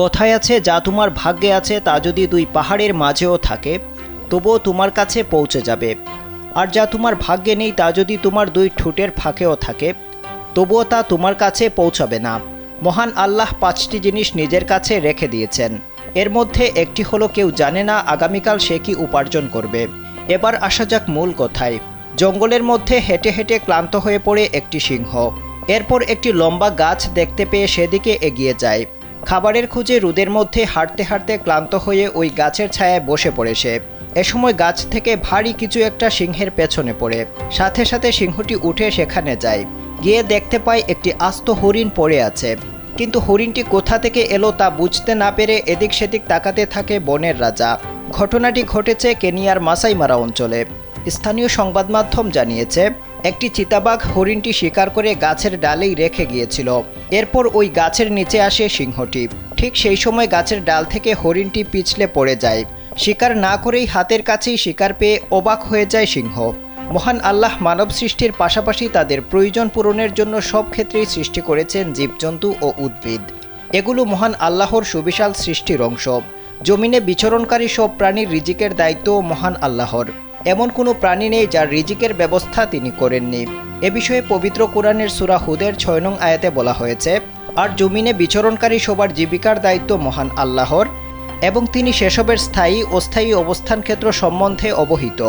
কথায় আছে, যা তোমার ভাগ্যে আছে তা যদি দুই পাহাড়ের মাঝেও থাকে তবুও তোমার কাছে পৌঁছে যাবে, আর যা তোমার ভাগ্যে নেই তা যদি তোমার দুই ঠোঁটের ফাঁকেও থাকে তবুও তা তোমার কাছে পৌঁছাবে না। মহান আল্লাহ 5টি জিনিস নিজের কাছে রেখে দিয়েছেন। এর মধ্যে একটি হলো, কেউ জানে না আগামীকাল সে কি উপার্জন করবে। এবার আসা যাক মূল কথায়। জঙ্গলের মধ্যে হেঁটে হেঁটে ক্লান্ত হয়ে পড়ে একটি সিংহ। এরপর একটি লম্বা গাছ দেখতে পেয়ে সেদিকে এগিয়ে যায়। খাবারের খোঁজে রোদের মধ্যে হাঁটতে হাঁটতে ক্লান্ত হয়ে ওই গাছের ছায়ায় বসে পড়ে সে। এ সময় গাছ থেকে ভারী কিছু একটা সিংহের পেছনে পড়ে। সাথে সাথে সিংহটি উঠে সেখানে যায়। গিয়ে দেখতে পায় একটি আস্ত হরিণ পড়ে আছে। কিন্তু হরিণটি কোথা থেকে এলো তা বুঝতে না পেরে এদিক সেদিক তাকাতে থাকে বনের রাজা। ঘটনাটি ঘটেছে কেনিয়ার মাসাই মারা অঞ্চলে। স্থানীয় সংবাদ মাধ্যম জানিয়েছে, একটি চিতাবাঘ হরিণটি শিকার করে গাছের ডালেই রেখে গিয়েছিল। এরপর ওই গাছের নিচে আসে সিংহটি। ঠিক সেই সময় গাছের ডাল থেকে হরিণটি পিছলে পড়ে যায়। শিকার না করেই হাতের কাছেই শিকার পেয়ে অবাক হয়ে যায় সিংহ। মহান আল্লাহ মানব সৃষ্টির পাশাপাশি তাদের প্রয়োজন পূরণের জন্য সব ক্ষেত্রেই সৃষ্টি করেছেন জীবজন্তু ও উদ্ভিদ। এগুলো মহান আল্লাহর সুবিশাল সৃষ্টির অংশ। জমিনে বিচরণকারী সব প্রাণীর রিজিকের দায়িত্ব মহান আল্লাহর। এমন কোনো প্রাণী নেই যার রিজিকের ব্যবস্থা তিনি করেননি। এ বিষয়ে পবিত্র কোরআনের সূরা হুদের 6 নং আয়াতে বলা হয়েছে, আর জমিনে বিচরণকারী সবার জীবিকার দায়িত্ব মহান আল্লাহর, এবং তিনি সেসবের স্থায়ী অস্থায়ী অবস্থান ক্ষেত্র সম্বন্ধে অবহিত।